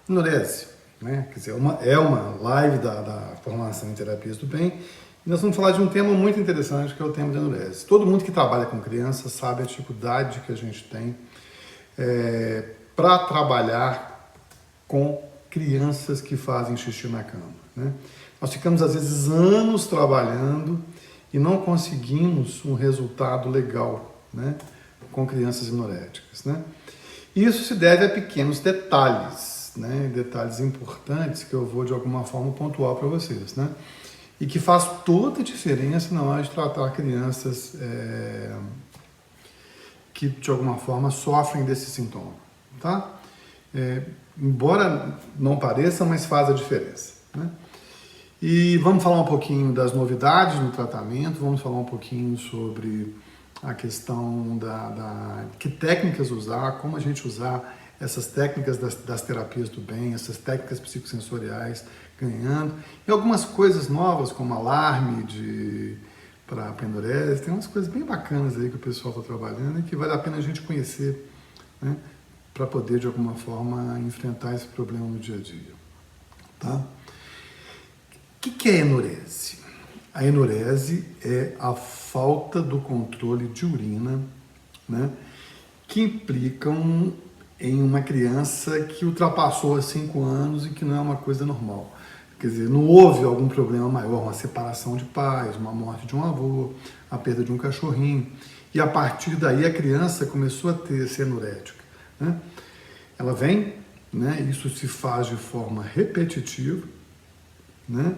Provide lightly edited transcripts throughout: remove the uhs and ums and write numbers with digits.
Enurese, né? Quer dizer, é uma live da formação em terapias do bem. E nós vamos falar de um tema muito interessante, que é o tema da enurese. Todo mundo que trabalha com crianças sabe a dificuldade que a gente tem para trabalhar com crianças que fazem xixi na cama, né? Nós ficamos, às vezes, anos trabalhando e não conseguimos um resultado legal, né, com crianças enoréticas, né? Isso se deve a pequenos detalhes, né, detalhes importantes que eu vou, de alguma forma, pontuar para vocês, né? E que faz toda a diferença na hora de tratar crianças que, de alguma forma, sofrem desse sintoma, tá? Embora não pareça, mas faz a diferença, né? E vamos falar um pouquinho das novidades no tratamento, vamos falar um pouquinho sobre a questão que técnicas usar, como a gente usar essas técnicas das terapias do bem, essas técnicas psicossensoriais ganhando, e algumas coisas novas, como alarme para enurese. Tem umas coisas bem bacanas aí que o pessoal está trabalhando e que vale a pena a gente conhecer, né, para poder, de alguma forma, enfrentar esse problema no dia a dia, tá? O que é enurese? A enurese é a falta do controle de urina, né, que implicam em uma criança que ultrapassou os 5 anos e que não é uma coisa normal. Quer dizer, não houve algum problema maior, uma separação de pais, uma morte de um avô, a perda de um cachorrinho, e a partir daí a criança começou a ser anurética, né? Ela vem, né, isso se faz de forma repetitiva, né?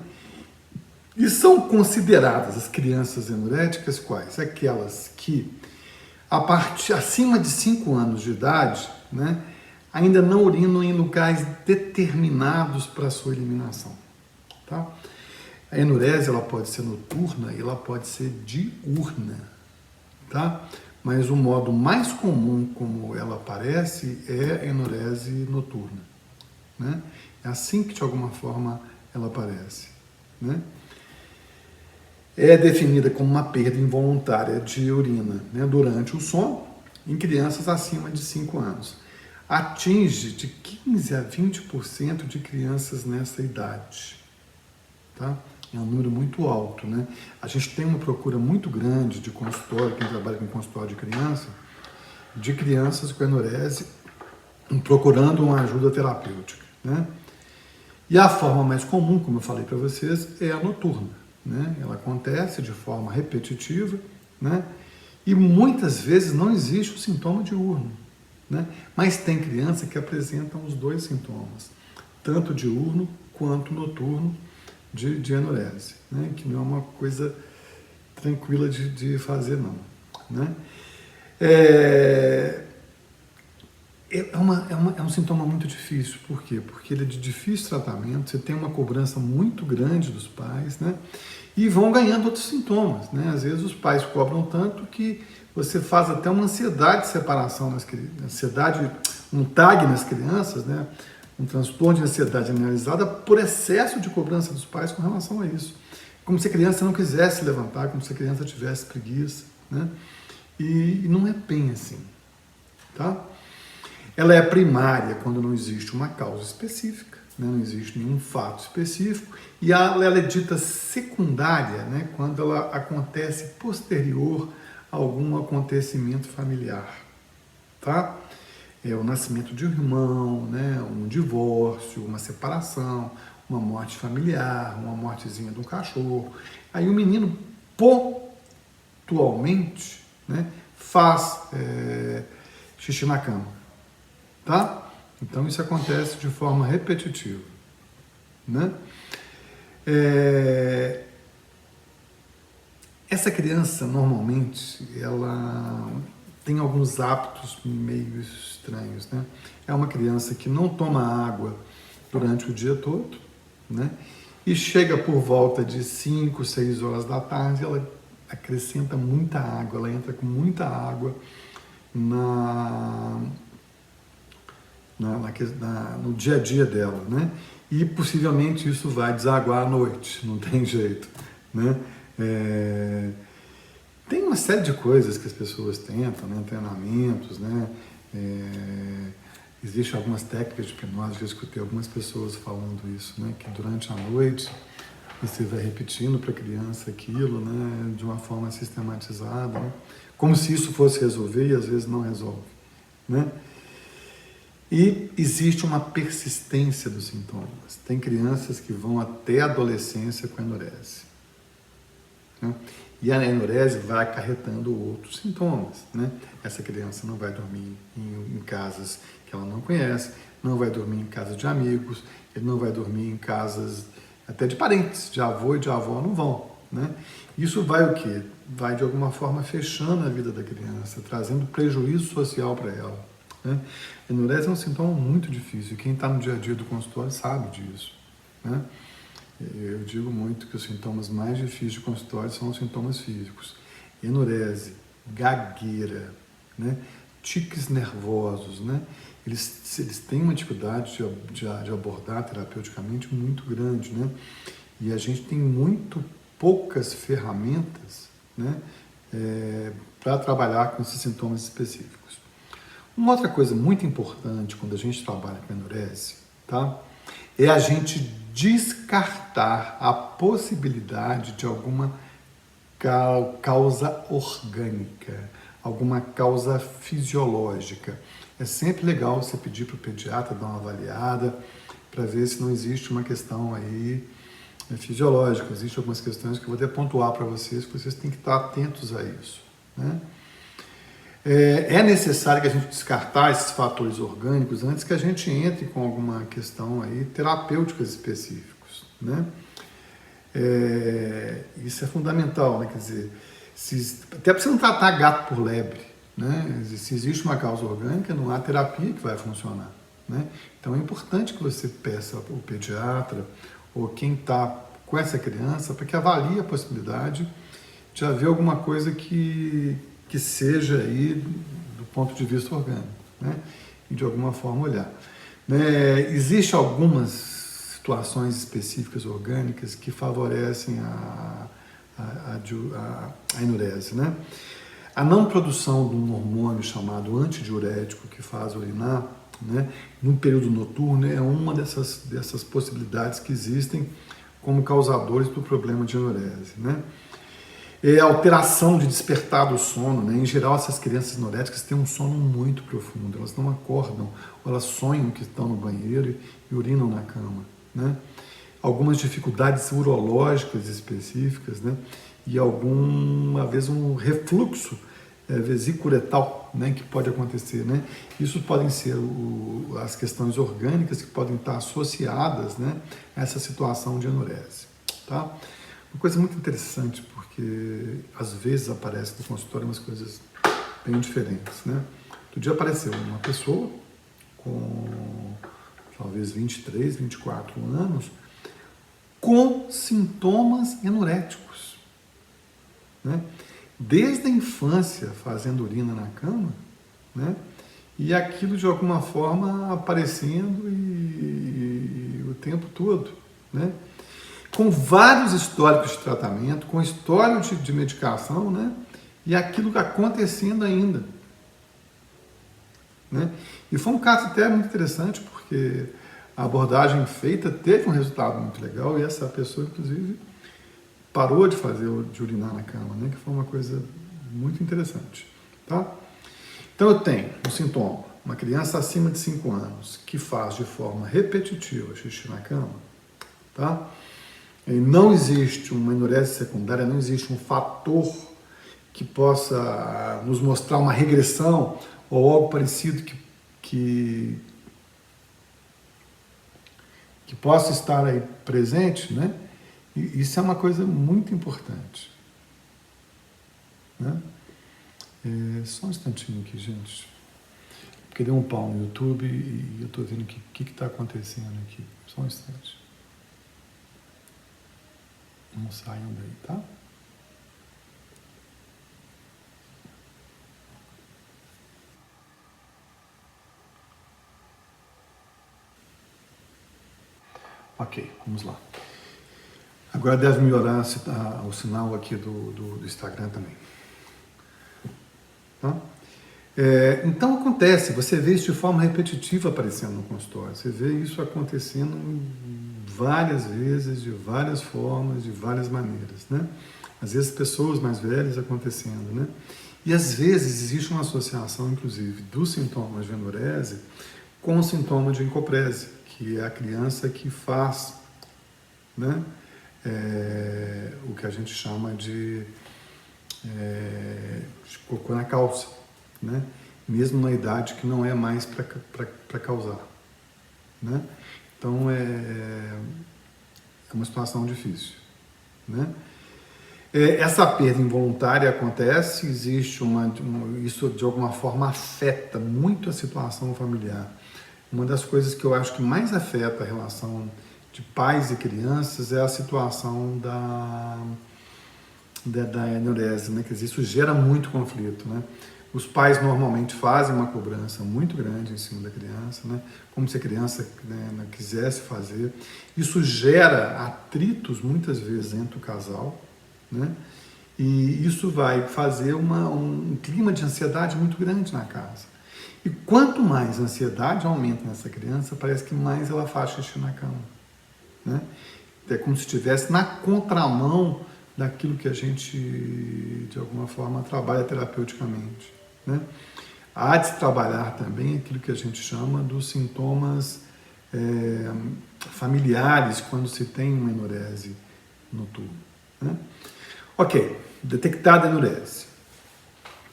E são consideradas as crianças anuréticas quais? Aquelas que, acima de 5 anos de idade, né, ainda não urinam em lugares determinados para sua eliminação, tá? A enurese, ela pode ser noturna e ela pode ser diurna, tá? Mas o modo mais comum como ela aparece é a enurese noturna, né? É assim que, de alguma forma, ela aparece, né? É definida como uma perda involuntária de urina, né, durante o sono em crianças acima de 5 anos. Atinge de 15 a 20% de crianças nessa idade, tá? É um número muito alto, né? A gente tem uma procura muito grande de consultório, quem trabalha com consultório de criança, de crianças com enurese procurando uma ajuda terapêutica, né? E a forma mais comum, como eu falei para vocês, é a noturna, né? Ela acontece de forma repetitiva, né? E muitas vezes não existe o sintoma diurno, né? Mas tem criança que apresentam os dois sintomas, tanto diurno quanto noturno de enurese, né? Que não é uma coisa tranquila de fazer, não, né? É um sintoma muito difícil. Por quê? Porque ele é de difícil tratamento, você tem uma cobrança muito grande dos pais, né? E vão ganhando outros sintomas, né? Às vezes os pais cobram tanto que você faz até uma ansiedade de separação nas crianças, ansiedade, um TAG nas crianças, né? Um transtorno de ansiedade generalizada por excesso de cobrança dos pais com relação a isso. Como se a criança não quisesse levantar, como se a criança tivesse preguiça, né? E não é bem assim, tá? Ela é primária quando não existe uma causa específica, né? Não existe nenhum fato específico, e ela é dita secundária, né? Quando ela acontece posterior a algum acontecimento familiar, tá? É o nascimento de um irmão, né? Um divórcio, uma separação, uma morte familiar, uma mortezinha de um cachorro. Aí o menino pontualmente, né, faz xixi na cama, tá? Então isso acontece de forma repetitiva, né? Essa criança normalmente ela tem alguns hábitos meio estranhos, né? É uma criança que não toma água durante o dia todo, né? E chega por volta de 5, 6 horas da tarde, ela acrescenta muita água, ela entra com muita água no dia a dia dela, né? E possivelmente isso vai desaguar à noite, não tem jeito, né? Tem uma série de coisas que as pessoas tentam, né? Treinamentos, né? Existem algumas técnicas de hipnose, já escutei algumas pessoas falando isso, né? Que durante a noite você vai repetindo para a criança aquilo, né? De uma forma sistematizada, né? Como se isso fosse resolver e às vezes não resolve, né? E existe uma persistência dos sintomas. Tem crianças que vão até a adolescência com enurese, né? E a enurese vai acarretando outros sintomas, né? Essa criança não vai dormir em casas que ela não conhece, não vai dormir em casa de amigos, ele não vai dormir em casas até de parentes, de avô e de avó não vão, né? Isso vai o quê? Vai de alguma forma fechando a vida da criança, trazendo prejuízo social para ela, né? Enurese é um sintoma muito difícil, quem está no dia a dia do consultório sabe disso, né? Eu digo muito que os sintomas mais difíceis de consultório são os sintomas físicos. Enurese, gagueira, né? Tiques nervosos, né? Eles têm uma dificuldade de abordar terapeuticamente muito grande, né? E a gente tem muito poucas ferramentas, né? Para trabalhar com esses sintomas específicos. Uma outra coisa muito importante quando a gente trabalha com enurese, tá? É a gente descartar a possibilidade de alguma causa orgânica, alguma causa fisiológica. É sempre legal você pedir para o pediatra dar uma avaliada para ver se não existe uma questão aí fisiológica. Existem algumas questões que eu vou até pontuar para vocês, que vocês têm que estar atentos a isso, né? É necessário que a gente descartar esses fatores orgânicos antes que a gente entre com alguma questão aí terapêuticas específicos, né? Isso é fundamental, né? Quer dizer, até para você não tratar gato por lebre, né? Se existe uma causa orgânica, não há terapia que vai funcionar, né? Então é importante que você peça ao pediatra ou quem está com essa criança para que avalie a possibilidade de haver alguma coisa que seja aí do ponto de vista orgânico, né? E de alguma forma olhar, né? Existem algumas situações específicas orgânicas que favorecem a enurese, né? A não produção de um hormônio chamado antidiurético que faz urinar, né, no período noturno é uma dessas possibilidades que existem como causadores do problema de enurese, né? É a alteração de despertar do sono, né? Em geral, essas crianças neuréticas têm um sono muito profundo, elas não acordam, ou elas sonham que estão no banheiro e urinam na cama, né? Algumas dificuldades urológicas específicas, né? E alguma vez um refluxo vesicuretal, né? Que pode acontecer, né? Isso podem ser as questões orgânicas que podem estar associadas, né, a essa situação de enurese, tá? Uma coisa muito interessante, porque às vezes aparece no consultório umas coisas bem diferentes, né? Outro dia apareceu uma pessoa com talvez 23, 24 anos com sintomas enuréticos, né? Desde a infância fazendo urina na cama, né? E aquilo de alguma forma aparecendo e o tempo todo, né? Com vários históricos de tratamento, com histórico de medicação, né? E aquilo acontecendo ainda, né? E foi um caso até muito interessante, porque a abordagem feita teve um resultado muito legal e essa pessoa, inclusive, parou de urinar na cama, né? Que foi uma coisa muito interessante, tá? Então eu tenho um sintoma, uma criança acima de 5 anos que faz de forma repetitiva xixi na cama, tá? E não existe uma enurese secundária, não existe um fator que possa nos mostrar uma regressão ou algo parecido que possa estar aí presente, né? E isso é uma coisa muito importante, né? Só um instantinho aqui, gente. Porque deu um pau no YouTube e eu estou vendo o que está acontecendo aqui. Só um instante. Não saiam daí, tá? Ok, vamos lá. Agora deve melhorar o sinal aqui do Instagram também. Tá? Então acontece, você vê isso de forma repetitiva aparecendo no consultório, você vê isso acontecendo várias vezes, de várias formas, de várias maneiras, né? Às vezes pessoas mais velhas acontecendo, né? E às vezes existe uma associação, inclusive, dos sintomas de enurese com o sintoma de encoprese, que é a criança que faz, né, o que a gente chama de cocô na calça, né? Mesmo na idade que não é mais para causar, né? Então é uma situação difícil, né? Essa perda involuntária acontece, existe isso de alguma forma afeta muito a situação familiar. Uma das coisas que eu acho que mais afeta a relação de pais e crianças é a situação da enurese, né? Quer dizer, isso gera muito conflito, né? Os pais normalmente fazem uma cobrança muito grande em cima da criança, né? Como se a criança, né, não quisesse fazer. Isso gera atritos muitas vezes entre o casal, né? E isso vai fazer um clima de ansiedade muito grande na casa. E quanto mais a ansiedade aumenta nessa criança, parece que mais ela faz xixi na cama, né? É como se estivesse na contramão daquilo que a gente, de alguma forma, trabalha terapeuticamente, né? Há de se trabalhar também aquilo que a gente chama dos sintomas familiares quando se tem uma enurese noturna, né? Ok, detectada a enurese,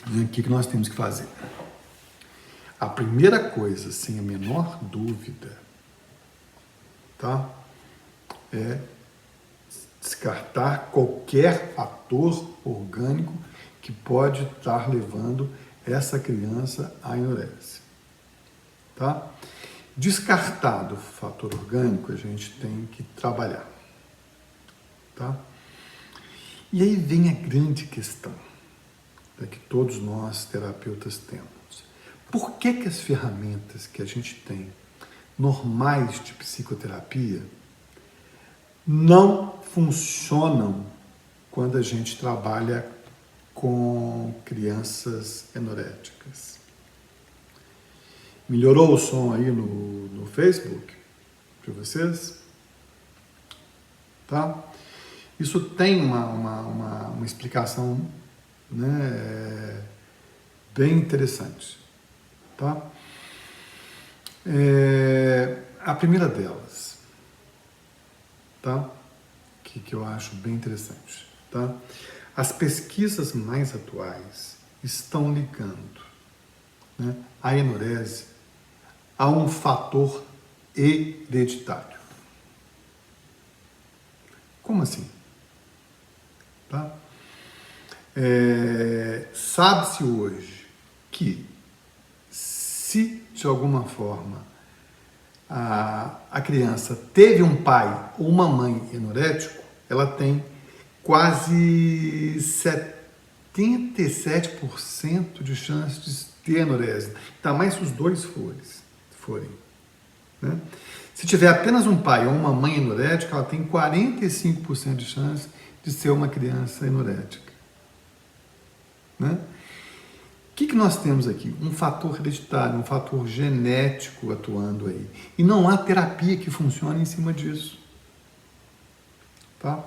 o que nós temos que fazer? A primeira coisa, sem a menor dúvida, tá, é descartar qualquer fator orgânico que pode estar levando essa criança à enurese, tá? Descartado o fator orgânico, a gente tem que trabalhar, tá? E aí vem a grande questão, né, que todos nós terapeutas temos. Por que as ferramentas que a gente tem, normais de psicoterapia, não funcionam quando a gente trabalha com crianças enoréticas? Melhorou o som aí no Facebook para vocês? Tá? Isso tem uma explicação, né, bem interessante. Tá? A primeira delas, tá? Que eu acho bem interessante. Tá? As pesquisas mais atuais estão ligando, né, a enurese a um fator hereditário. Como assim? Tá? Sabe-se hoje que, se de alguma forma a criança teve um pai ou uma mãe enorético, ela tem quase 77% de chance de ter enurese. Ainda mais se os dois forem, né? Se tiver apenas um pai ou uma mãe enorética, ela tem 45% de chance de ser uma criança enorética, né? O que nós temos aqui? Um fator hereditário, um fator genético atuando aí. E não há terapia que funcione em cima disso. Tá?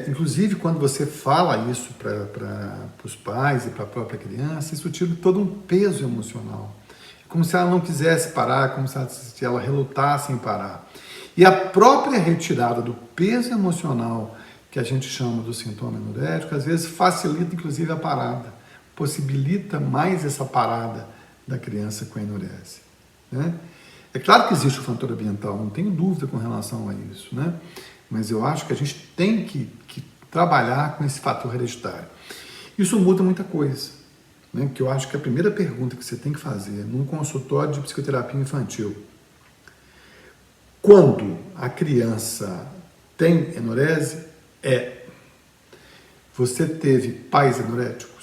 Inclusive, quando você fala isso para os pais e para a própria criança, isso tira todo um peso emocional. É como se ela não quisesse parar, como se ela relutasse em parar. E a própria retirada do peso emocional, que a gente chama do sintoma enurético, às vezes facilita, inclusive, a parada. Possibilita mais essa parada da criança com a enurese, né? É claro que existe o fator ambiental, não tenho dúvida com relação a isso, né? Mas eu acho que a gente tem que trabalhar com esse fator hereditário. Isso muda muita coisa, né? Porque eu acho que a primeira pergunta que você tem que fazer num consultório de psicoterapia infantil, quando a criança tem enurese, você teve pais enoréticos?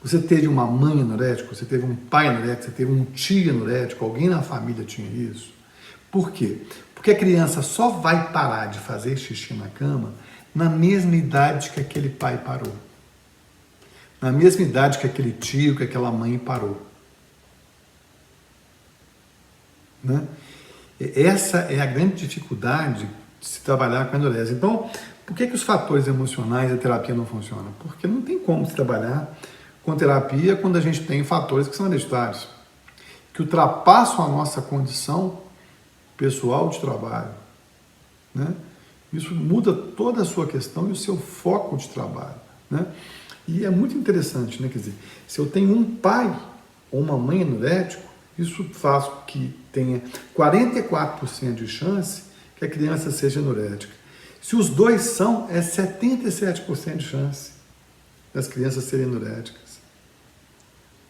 Você teve uma mãe enorética, você teve um pai enorético, você teve um tio enorético, alguém na família tinha isso? Por quê? Porque a criança só vai parar de fazer xixi na cama na mesma idade que aquele pai parou. na mesma idade que aquele tio, que aquela mãe parou. Né? Essa é a grande dificuldade de se trabalhar com a enurese. Então, por que os fatores emocionais da terapia não funcionam? Porque não tem como se trabalhar com terapia quando a gente tem fatores que são hereditários, que ultrapassam a nossa condição pessoal de trabalho. Né? Isso muda toda a sua questão e o seu foco de trabalho. Né? E é muito interessante, né? Quer dizer, se eu tenho um pai ou uma mãe anurético, isso faz com que tenha 44% de chance que a criança seja anurética. Se os dois são, é 77% de chance das crianças serem anuréticas.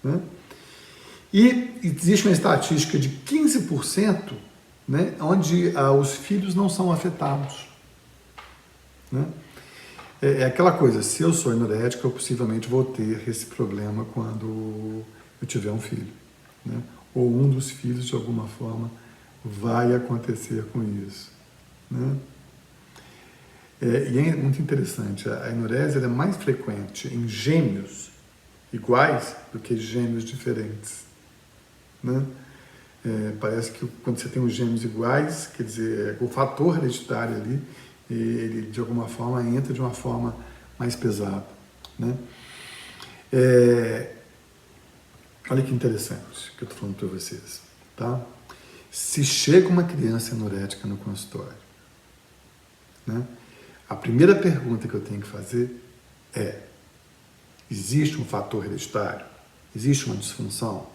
Né? E existe uma estatística de 15%, né, onde os filhos não são afetados. Né? É aquela coisa, se eu sou anorético, eu possivelmente vou ter esse problema quando eu tiver um filho. Né? Ou um dos filhos, de alguma forma, vai acontecer com isso. Né? E é muito interessante, a enurese é mais frequente em gêmeos iguais do que gêmeos diferentes. Né? Parece que quando você tem os gêmeos iguais, quer dizer, o fator hereditário ali, ele de alguma forma entra de uma forma mais pesada. Né? Olha que interessante que eu estou falando para vocês. Tá? Se chega uma criança anorética no consultório, né, a primeira pergunta que eu tenho que fazer é: existe um fator hereditário? Existe uma disfunção?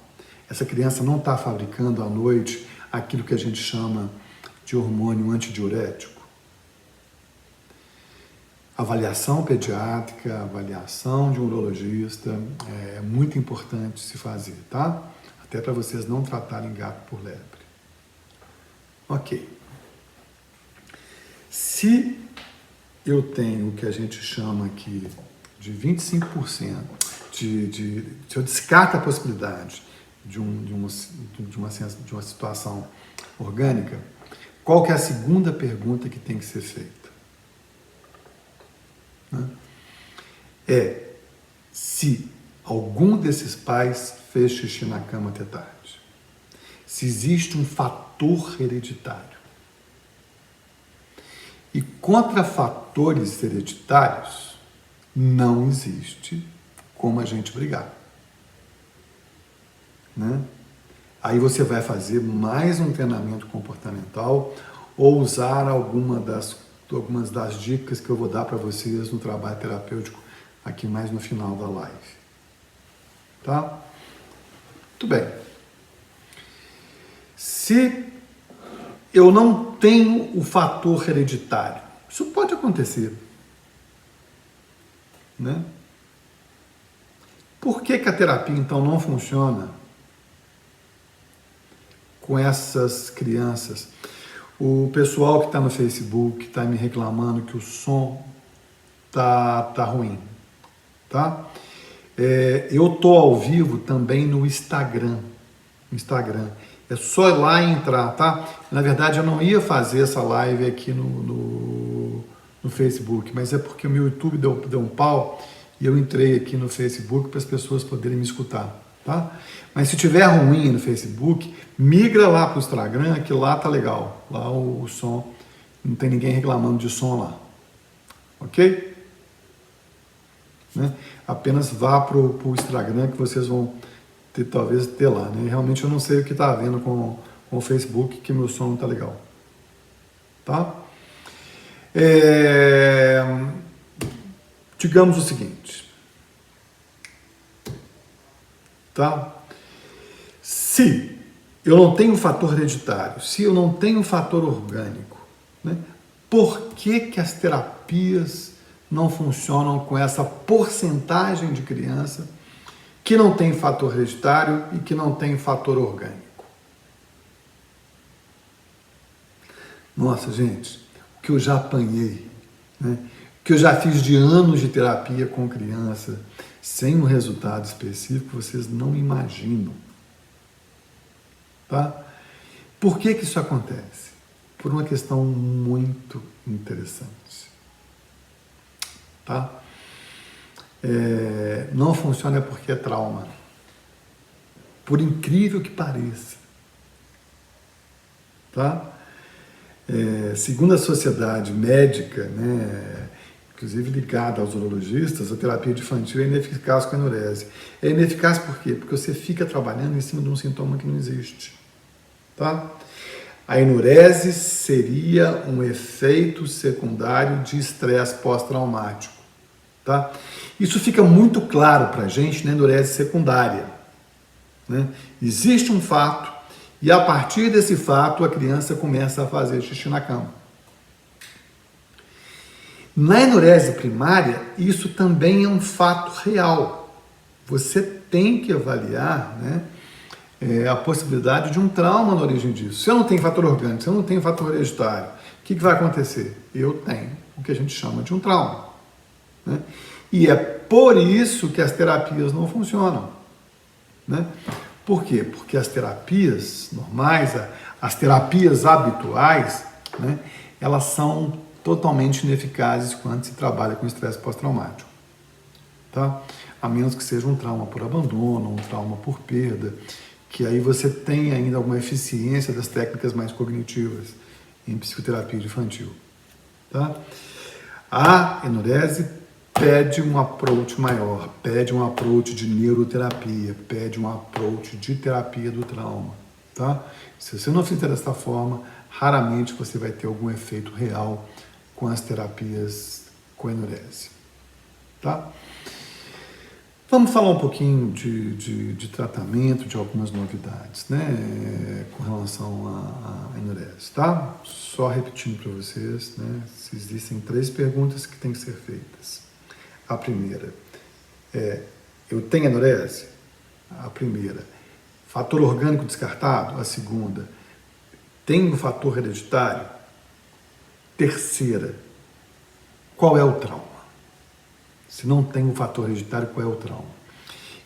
Essa criança não está fabricando à noite aquilo que a gente chama de hormônio antidiurético? Avaliação pediátrica, avaliação de um urologista é muito importante se fazer, tá? Até para vocês não tratarem gato por lebre. Ok. Se eu tenho o que a gente chama aqui de 25%, se eu descarto a possibilidade de uma situação orgânica, qual que é a segunda pergunta que tem que ser feita? Né? É se algum desses pais fez xixi na cama até tarde. Se existe um fator hereditário. E contra fatores hereditários, não existe como a gente brigar. Né? Aí você vai fazer mais um treinamento comportamental ou usar algumas das dicas que eu vou dar para vocês no trabalho terapêutico aqui mais no final da live. Tá? Muito bem. Se eu não tenho o fator hereditário, isso pode acontecer. Né? Por que a terapia, então, não funciona com essas crianças? O pessoal que está no Facebook está me reclamando que o som tá ruim. Tá? Eu estou ao vivo também no Instagram. É só ir lá e entrar, tá? Na verdade, eu não ia fazer essa live aqui no Facebook, mas é porque o meu YouTube deu um pau e eu entrei aqui no Facebook para as pessoas poderem me escutar, tá? Mas se tiver ruim no Facebook, migra lá para o Instagram, que lá tá legal. Lá o som, não tem ninguém reclamando de som lá. Ok? Né? Apenas vá para o Instagram que vocês vão talvez ter lá. Né? Realmente eu não sei o que está havendo com o Facebook, que meu som não está legal. Tá? Digamos o seguinte. Tá? Se eu não tenho fator hereditário, se eu não tenho fator orgânico, né, por que as terapias não funcionam com essa porcentagem de criança que não tem fator hereditário e que não tem fator orgânico? Nossa, gente, o que eu já apanhei, né? O que eu já fiz de anos de terapia com criança sem um resultado específico, vocês não imaginam. Tá? Por que isso acontece? Por uma questão muito interessante. Tá? não funciona porque é trauma. Por incrível que pareça. Tá? Segundo a sociedade médica, né, inclusive ligada aos urologistas, a terapia infantil é ineficaz com a enurese. É ineficaz por quê? Porque você fica trabalhando em cima de um sintoma que não existe. Tá? A enurese seria um efeito secundário de estresse pós-traumático. Tá? Isso fica muito claro para a gente na enurese secundária. Né? Existe um fato e a partir desse fato a criança começa a fazer xixi na cama. Na enurese primária, isso também é um fato real. Você tem que avaliar, né, a possibilidade de um trauma na origem disso. Se eu não tenho fator orgânico, se eu não tenho fator hereditário, o que vai acontecer? Eu tenho o que a gente chama de um trauma. Né? E é por isso que as terapias não funcionam. Né? Por quê? Porque as terapias normais, as terapias habituais, né, elas são totalmente ineficazes quando se trabalha com estresse pós-traumático. Tá? A menos que seja um trauma por abandono, um trauma por perda, que aí você tem ainda alguma eficiência das técnicas mais cognitivas em psicoterapia infantil. Tá? A enurese pede um approach maior, pede um approach de neuroterapia, pede um approach de terapia do trauma. Tá? Se você não fizer dessa forma, raramente você vai ter algum efeito real com as terapias com enurese. Tá? Vamos falar um pouquinho de tratamento, de algumas novidades, né, com relação à enurese, tá? Só repetindo para vocês, né, existem 3 perguntas que têm que ser feitas. A primeira é, eu tenho enurese? A primeira, fator orgânico descartado? A segunda, tenho fator hereditário? Terceira, qual é o trauma? Se não tem o fator hereditário, qual é o trauma?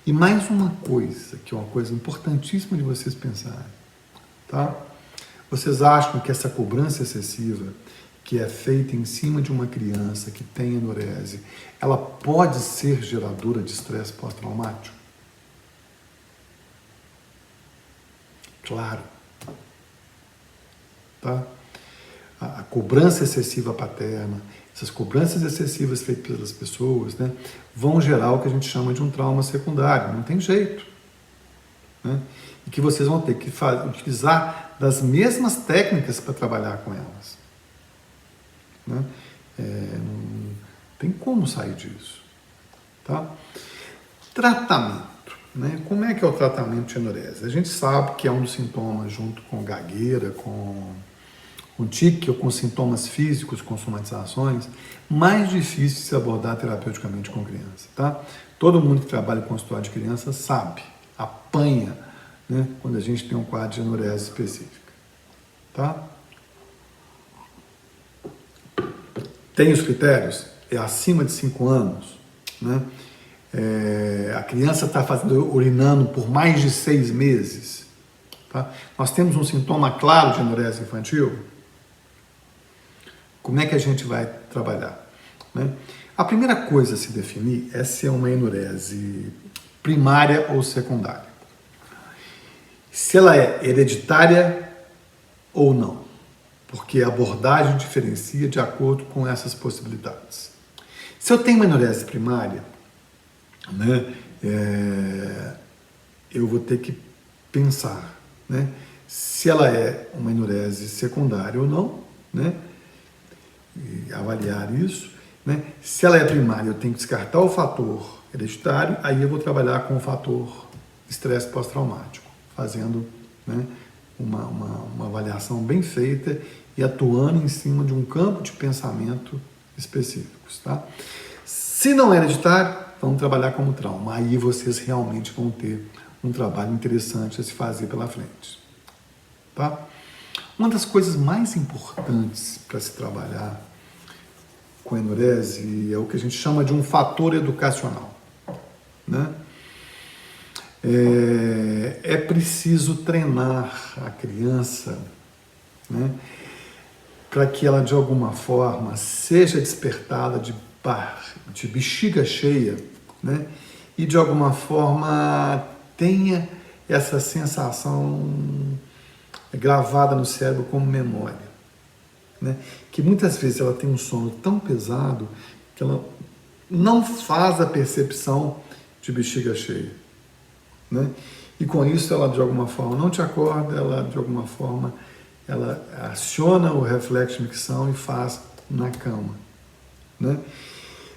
E mais uma coisa, que é uma coisa importantíssima de vocês pensarem, tá? Vocês acham que essa cobrança excessiva que é feita em cima de uma criança que tem enurese, ela pode ser geradora de estresse pós-traumático? Claro. Tá? A cobrança excessiva paterna, essas cobranças excessivas feitas pelas pessoas, né, vão gerar o que a gente chama de um trauma secundário, não tem jeito. Né? E que vocês vão ter que utilizar das mesmas técnicas para trabalhar com elas. Né? Não tem como sair disso. Tá? Tratamento. Né? Como é que é o tratamento de enurese? A gente sabe que é um dos sintomas junto com gagueira, com tique ou com sintomas físicos, com somatizações, mais difícil de se abordar terapeuticamente com criança, tá? Todo mundo que trabalha com consultório de criança sabe, apanha, né, quando a gente tem um quadro de enurese específica, tá? Tem os critérios? É acima de 5 anos, né? A criança está urinando por mais de 6 meses, tá? Nós temos um sintoma claro de enurese infantil. Como é que a gente vai trabalhar? Né? A primeira coisa a se definir é se é uma enurese primária ou secundária. Se ela é hereditária ou não. Porque a abordagem diferencia de acordo com essas possibilidades. Se eu tenho uma enurese primária, né, eu vou ter que pensar, né, se ela é uma enurese secundária ou não, né, e avaliar isso, né? Se ela é primária, eu tenho que descartar o fator hereditário, aí eu vou trabalhar com o fator estresse pós-traumático, fazendo, né, uma avaliação bem feita e atuando em cima de um campo de pensamento específicos, tá? Se não é hereditário, vamos trabalhar como trauma, aí vocês realmente vão ter um trabalho interessante a se fazer pela frente, tá? Uma das coisas mais importantes para se trabalhar com enurese é o que a gente chama de um fator educacional. Né? É preciso treinar a criança, né, para que ela, de alguma forma, seja despertada de bexiga cheia né? E de alguma forma tenha essa sensação gravada no cérebro como memória, né? Que muitas vezes ela tem um sono tão pesado que ela não faz a percepção de bexiga cheia, né? E com isso ela de alguma forma não te acorda, ela de alguma forma ela aciona o reflexo de micção e faz na cama, né?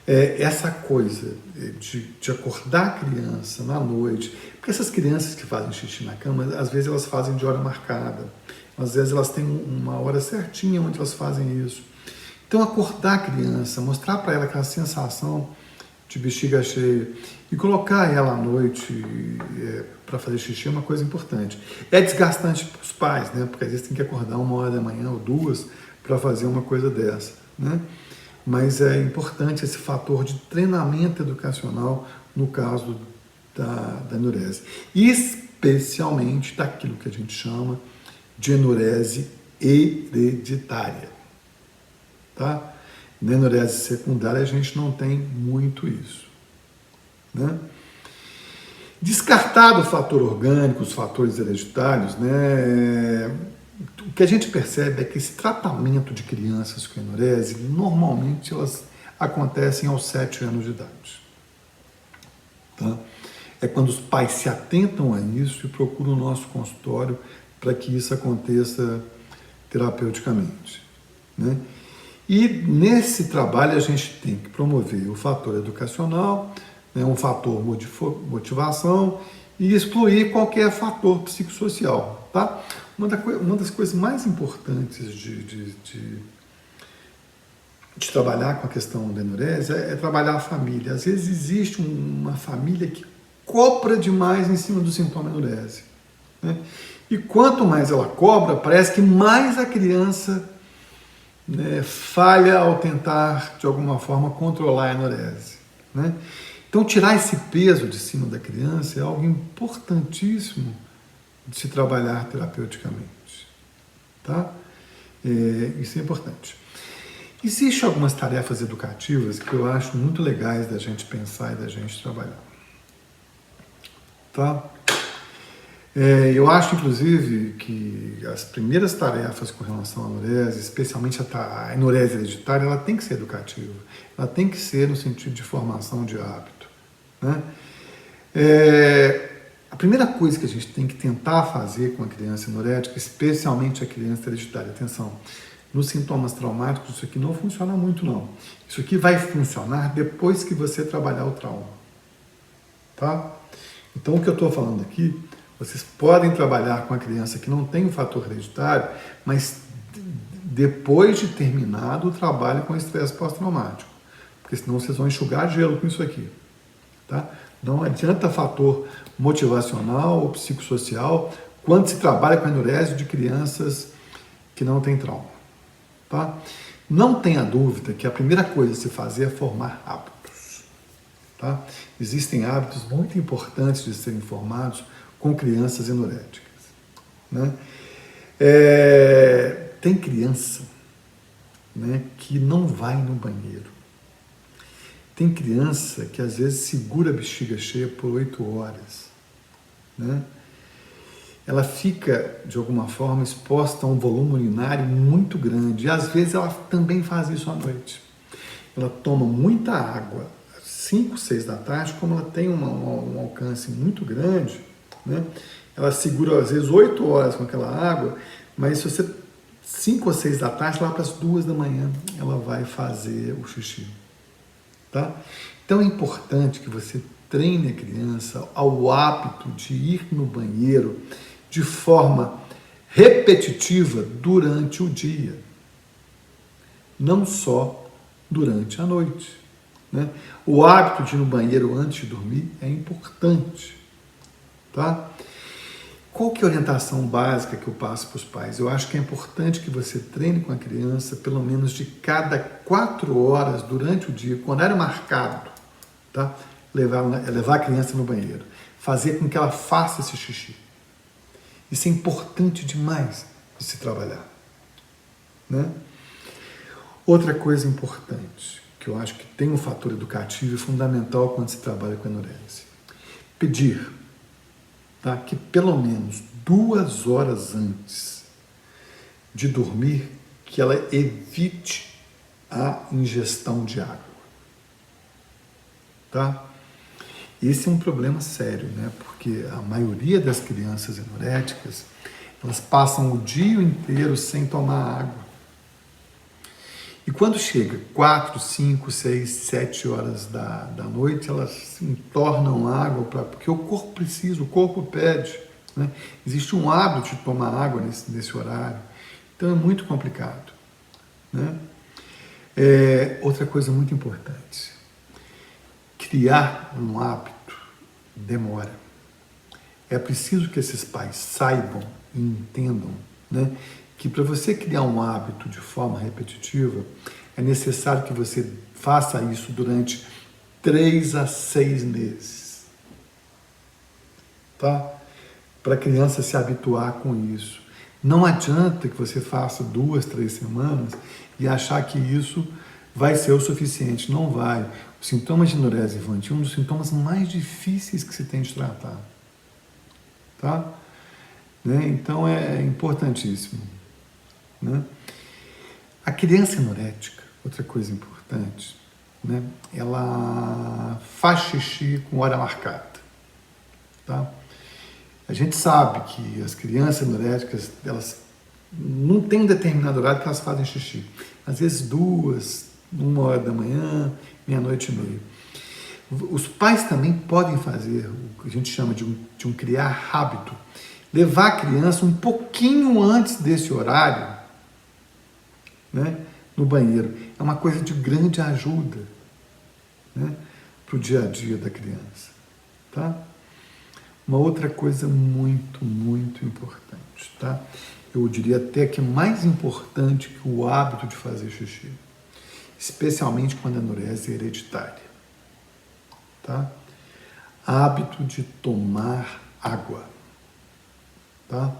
Essa coisa de acordar a criança na noite, porque essas crianças que fazem xixi na cama, às vezes elas fazem de hora marcada, às vezes elas têm uma hora certinha onde elas fazem isso. Então acordar a criança, mostrar para ela aquela sensação de bexiga cheia e colocar ela à noite para fazer xixi é uma coisa importante. É desgastante para os pais, né? Porque às vezes tem que acordar 1 hora da manhã ou 2 para fazer uma coisa dessa, né? Mas é importante esse fator de treinamento educacional no caso da enurese. Especialmente daquilo que a gente chama de enurese hereditária. Tá? Na enurese secundária a gente não tem muito isso, né? Descartado o fator orgânico, os fatores hereditários, né? O que a gente percebe é que esse tratamento de crianças com enurese, normalmente elas acontecem aos 7 anos de idade. Tá? É quando os pais se atentam a isso e procuram o nosso consultório para que isso aconteça terapeuticamente, né? E nesse trabalho a gente tem que promover o fator educacional, né, um fator motivação e excluir qualquer fator psicossocial, tá? Uma das coisas mais importantes de trabalhar com a questão da enurese é trabalhar a família. Às vezes existe uma família que cobra demais em cima do sintoma enurese, né? E quanto mais ela cobra, parece que mais a criança, né, falha ao tentar, de alguma forma, controlar a enurese, né? Então, tirar esse peso de cima da criança é algo importantíssimo de se trabalhar terapeuticamente, tá? Isso é importante. Existem algumas tarefas educativas que eu acho muito legais da gente pensar e da gente trabalhar, tá? Eu acho, inclusive, que as primeiras tarefas com relação à enurese, especialmente a enurese hereditária, ela tem que ser educativa. Ela tem que ser no sentido de formação de hábito, né? A primeira coisa que a gente tem que tentar fazer com a criança enurética, especialmente a criança hereditária, atenção, nos sintomas traumáticos isso aqui não funciona muito não. Isso aqui vai funcionar depois que você trabalhar o trauma, tá? Então o que eu estou falando aqui, vocês podem trabalhar com a criança que não tem o fator hereditário, mas depois de terminado o trabalho com estresse pós-traumático, porque senão vocês vão enxugar gelo com isso aqui, tá? Não adianta fator motivacional ou psicossocial quando se trabalha com a enurese de crianças que não têm trauma, tá? Não tenha dúvida que a primeira coisa a se fazer é formar hábitos, tá? Existem hábitos muito importantes de serem formados com crianças enuréticas, né? Tem criança, né, que não vai no banheiro. Tem criança que às vezes segura a bexiga cheia por 8 horas, né? Ela fica, de alguma forma, exposta a um volume urinário muito grande. E às vezes ela também faz isso à noite. Ela toma muita água, 5, 6 da tarde, como ela tem um alcance muito grande, né? Ela segura às vezes 8 horas com aquela água, mas se você 5 ou 6 da tarde, lá para as 2 da manhã, ela vai fazer o xixi, tá? Então é importante que você treine a criança ao hábito de ir no banheiro de forma repetitiva durante o dia, não só durante a noite, né? O hábito de ir no banheiro antes de dormir é importante, tá? Qual que é a orientação básica que eu passo para os pais? Eu acho que é importante que você treine com a criança pelo menos de cada 4 horas durante o dia, com horário marcado, tá? Levar a criança no banheiro, fazer com que ela faça esse xixi. Isso é importante demais de se trabalhar, né? Outra coisa importante que eu acho que tem um fator educativo e fundamental quando se trabalha com enurese. Pedir, tá, que pelo menos 2 horas antes de dormir, que ela evite a ingestão de água. Tá? Esse é um problema sério, né? Porque a maioria das crianças enuréticas, elas passam o dia inteiro sem tomar água. E quando chega 4, 5, 6, 7 horas da noite, elas se entornam água, porque o corpo precisa, o corpo pede. Né? Existe um hábito de tomar água nesse horário. Então é muito complicado. Né? Outra coisa muito importante. Criar um hábito demora. É preciso que esses pais saibam e entendam, né, que para você criar um hábito de forma repetitiva, é necessário que você faça isso durante 3 a 6 meses. Tá? Para a criança se habituar com isso. Não adianta que você faça 2, 3 semanas e achar que isso vai ser o suficiente. Não vai. Os sintomas de enurese infantil é um dos sintomas mais difíceis que se tem de tratar. Tá? Né? Então é importantíssimo. Né? A criança enurética, outra coisa importante, né? Ela faz xixi com hora marcada. Tá? A gente sabe que as crianças enuréticas, elas não têm um determinado horário que elas fazem xixi. Às vezes 2, 1 hora da manhã, meia-noite e meia. Os pais também podem fazer o que a gente chama de um criar hábito. Levar a criança um pouquinho antes desse horário, né, no banheiro. É uma coisa de grande ajuda, né, para o dia a dia da criança. Tá? Uma outra coisa muito, muito importante. Tá? Eu diria até que é mais importante que o hábito de fazer xixi. Especialmente quando a enurese é hereditária. Tá? Hábito de tomar água. Tá?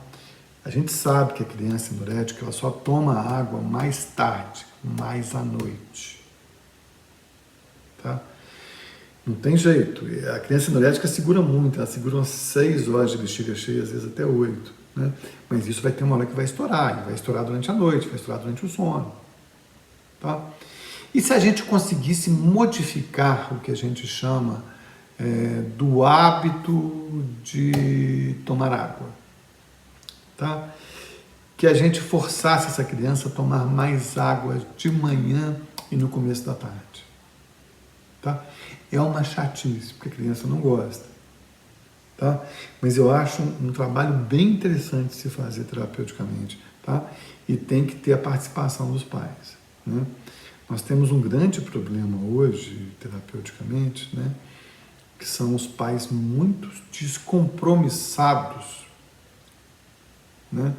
A gente sabe que a criança enurética ela só toma água mais tarde, mais à noite. Tá? Não tem jeito. A criança enurética segura muito, ela segura umas 6 horas de bexiga cheia, às vezes até 8. Né? Mas isso vai ter uma hora que vai estourar, e vai estourar durante a noite, vai estourar durante o sono. Tá? E se a gente conseguisse modificar o que a gente chama do hábito de tomar água? Tá? Que a gente forçasse essa criança a tomar mais água de manhã e no começo da tarde. Tá? É uma chatice, porque a criança não gosta. Tá? Mas eu acho um trabalho bem interessante de se fazer terapeuticamente. Tá? E tem que ter a participação dos pais. Né? Nós temos um grande problema hoje, terapeuticamente, né? Que são os pais muito descompromissados, né,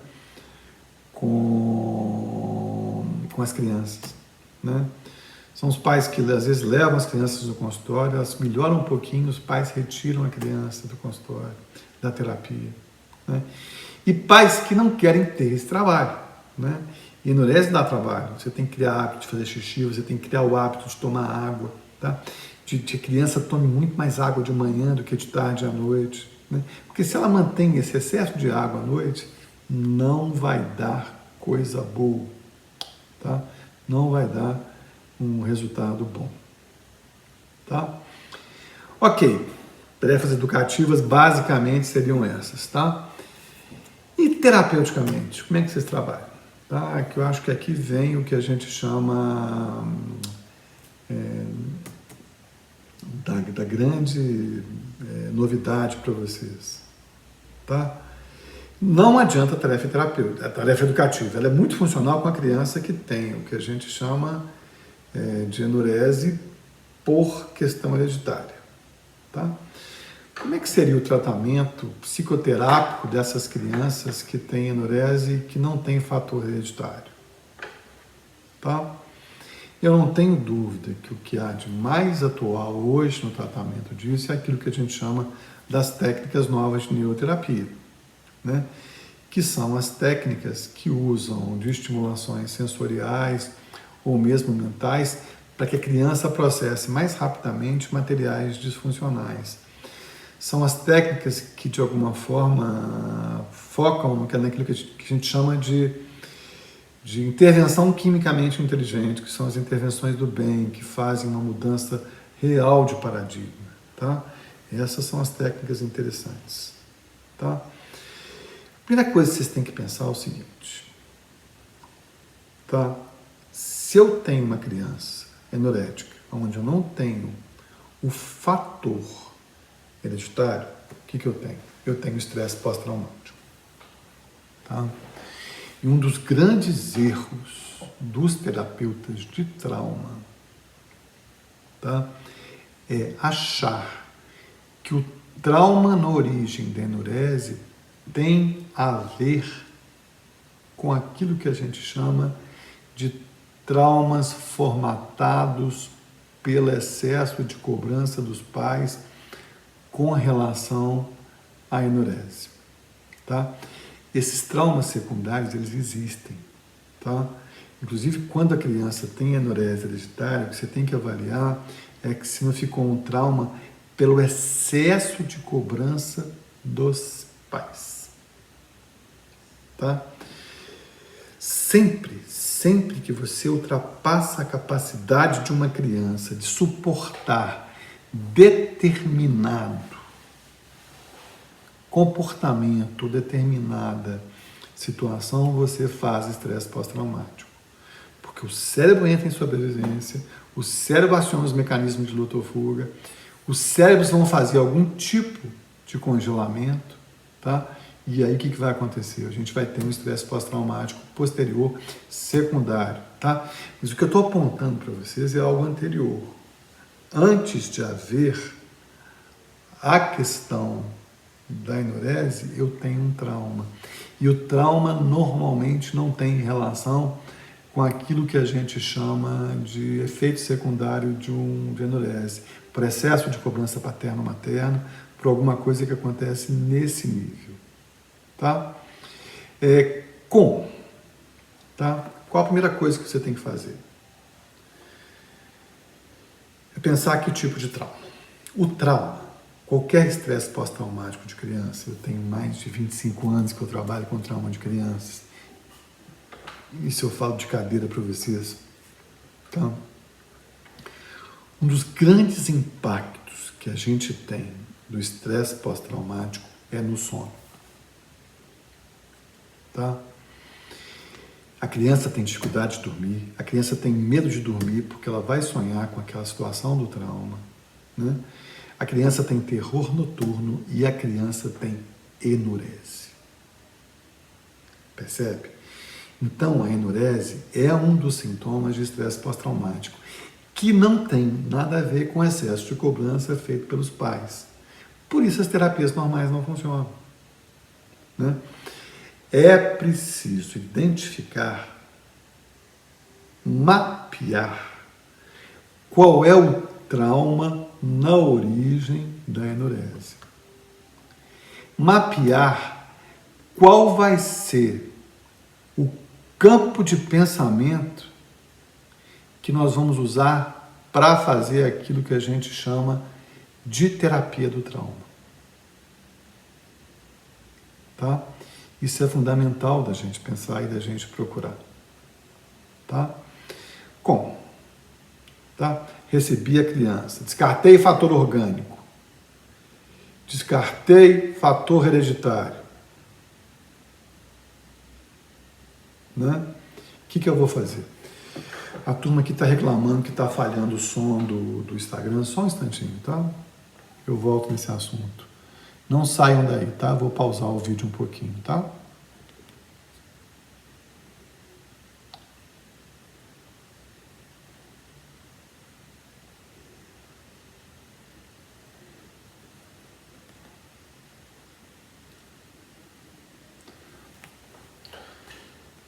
com as crianças. Né? São os pais que às vezes levam as crianças no consultório, elas melhoram um pouquinho, os pais retiram a criança do consultório, da terapia. Né? E pais que não querem ter esse trabalho. Né? E enurese dá trabalho. Você tem que criar hábito de fazer xixi, você tem que criar o hábito de tomar água. Tá? De que a criança tome muito mais água de manhã do que de tarde à noite. Né? Porque se ela mantém esse excesso de água à noite, não vai dar coisa boa, tá? Não vai dar um resultado bom, tá? Ok, tarefas educativas basicamente seriam essas, tá? E terapeuticamente, como é que vocês trabalham? Tá? Que eu acho que aqui vem o que a gente chama da grande novidade para vocês, tá? Não adianta a tarefa terapêutica, a tarefa educativa. Ela é muito funcional com a criança que tem o que a gente chama de enurese por questão hereditária. Tá? Como é que seria o tratamento psicoterápico dessas crianças que têm enurese e que não têm fator hereditário? Tá? Eu não tenho dúvida que o que há de mais atual hoje no tratamento disso é aquilo que a gente chama das técnicas novas de neuroterapia. Né? Que são as técnicas que usam de estimulações sensoriais ou mesmo mentais para que a criança processe mais rapidamente materiais disfuncionais. São as técnicas que, de alguma forma, focam naquilo que a gente chama de intervenção quimicamente inteligente, que são as intervenções do bem, que fazem uma mudança real de paradigma. Tá? Essas são as técnicas interessantes. Tá? A primeira coisa que vocês têm que pensar é o seguinte. Tá? Se eu tenho uma criança enorética, onde eu não tenho o fator hereditário, o que eu tenho? Eu tenho estresse pós-traumático. Tá? E um dos grandes erros dos terapeutas de trauma, tá, é achar que o trauma na origem da enurese tem a ver com aquilo que a gente chama de traumas formatados pelo excesso de cobrança dos pais com relação à enurese, tá? Esses traumas secundários, eles existem, tá? Inclusive, quando a criança tem enurese hereditária, o que você tem que avaliar é que se não ficou um trauma pelo excesso de cobrança dos pais, tá? Sempre que você ultrapassa a capacidade de uma criança de suportar determinado comportamento, determinada situação, você faz estresse pós-traumático. Porque o cérebro entra em sobrevivência, o cérebro aciona os mecanismos de luta ou fuga, os cérebros vão fazer algum tipo de congelamento, tá? E aí o que vai acontecer? A gente vai ter um estresse pós-traumático posterior, secundário, tá? Mas o que eu estou apontando para vocês é algo anterior. Antes de haver a questão da enurese, eu tenho um trauma. E o trauma normalmente não tem relação com aquilo que a gente chama de efeito secundário de enurese, por excesso de cobrança paterno-materna, por alguma coisa que acontece nesse nível. Tá? Tá? Qual a primeira coisa que você tem que fazer? É pensar que tipo de trauma. O trauma, qualquer estresse pós-traumático de criança, eu tenho mais de 25 anos que eu trabalho com trauma de crianças, isso eu falo de cadeira para vocês, tá? Um dos grandes impactos que a gente tem do estresse pós-traumático é no sono. Tá? A criança tem dificuldade de dormir, a criança tem medo de dormir porque ela vai sonhar com aquela situação do trauma, né? A criança tem terror noturno e a criança tem enurese. Percebe? Então, a enurese é um dos sintomas de estresse pós-traumático, que não tem nada a ver com o excesso de cobrança feito pelos pais. Por isso as terapias normais não funcionam, né? É preciso identificar, mapear qual é o trauma na origem da enurese. Mapear qual vai ser o campo de pensamento que nós vamos usar para fazer aquilo que a gente chama de terapia do trauma. Tá? Isso é fundamental da gente pensar e da gente procurar. Tá? Como? Tá? Recebi a criança, descartei fator orgânico, descartei fator hereditário. Né? O que eu vou fazer? A turma aqui está reclamando que está falhando o som do Instagram, só um instantinho, tá? Eu volto nesse assunto. Não saiam daí, tá? Vou pausar o vídeo um pouquinho, tá?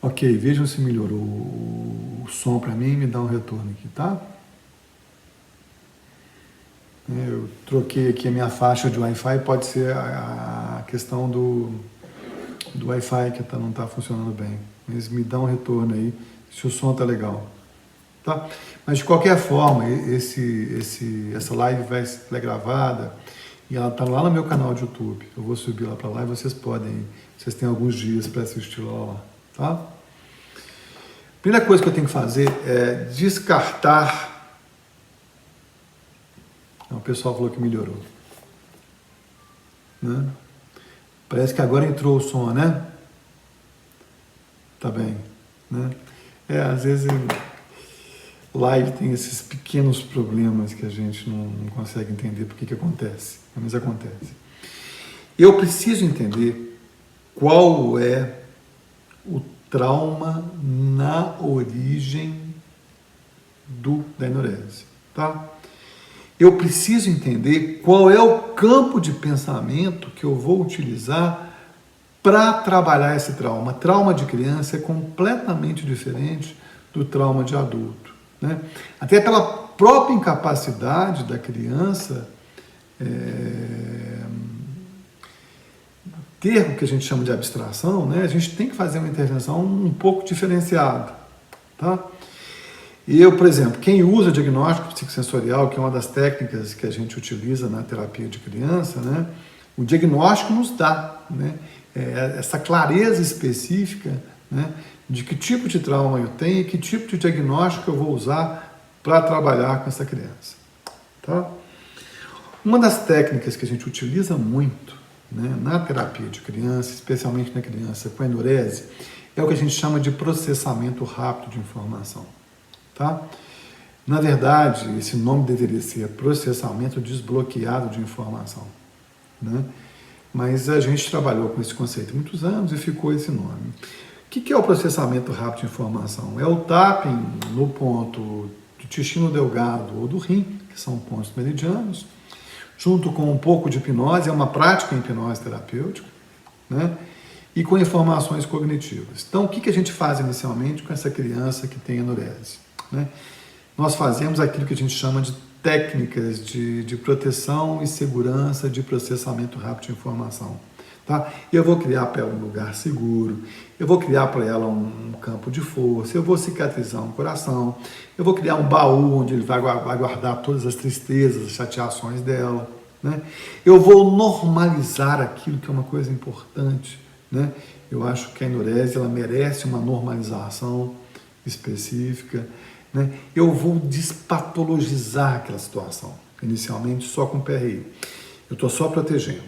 Ok, vejam se melhorou o som para mim e me dá um retorno aqui, tá? Eu troquei aqui a minha faixa de Wi-Fi, pode ser a questão do Wi-Fi que não está funcionando bem. Mas me dá um retorno aí, se o som tá legal. tá? Mas de qualquer forma, essa live vai ser gravada e ela está lá no meu canal de YouTube. Eu vou subir lá para lá e vocês têm alguns dias para assistir lá, tá? Primeira coisa que eu tenho que fazer é descartar. O pessoal falou que melhorou, né? Parece que agora entrou o som, né? Tá bem, né? Às vezes live tem esses pequenos problemas que a gente não consegue entender por que acontece, mas acontece. Eu preciso entender qual é o trauma na origem da enurese, tá? Eu preciso entender qual é o campo de pensamento que eu vou utilizar para trabalhar esse trauma. Trauma de criança é completamente diferente do trauma de adulto, né? Até pela própria incapacidade da criança ter o que a gente chama de abstração, né? A gente tem que fazer uma intervenção um pouco diferenciada, tá? E eu, por exemplo, quem usa diagnóstico psicossensorial, que é uma das técnicas que a gente utiliza na terapia de criança, né? O diagnóstico nos dá, né? Essa clareza específica, né? De que tipo de trauma eu tenho e que tipo de diagnóstico eu vou usar para trabalhar com essa criança, tá? Uma das técnicas que a gente utiliza muito, né, na terapia de criança, especialmente na criança com enurese, é o que a gente chama de processamento rápido de informação, tá? Na verdade, esse nome deveria ser processamento desbloqueado de informação, né? Mas a gente trabalhou com esse conceito há muitos anos e ficou esse nome. O que é o processamento rápido de informação? É o tapping no ponto do intestino delgado ou do rim, que são pontos meridianos, junto com um pouco de hipnose, é uma prática em hipnose terapêutica, né? E com informações cognitivas. Então, o que a gente faz inicialmente com essa criança que tem enurese, né? Nós fazemos aquilo que a gente chama de técnicas de proteção e segurança de processamento rápido de informação, tá? Eu vou criar para ela um lugar seguro, eu vou criar para ela um campo de força, eu vou cicatrizar um coração, eu vou criar um baú onde ele vai guardar todas as tristezas, as chateações dela, né? Eu vou normalizar aquilo que é uma coisa importante, né? Eu acho que a enurese ela merece uma normalização específica, né? Eu vou despatologizar aquela situação, inicialmente só com PRI. Eu estou só protegendo,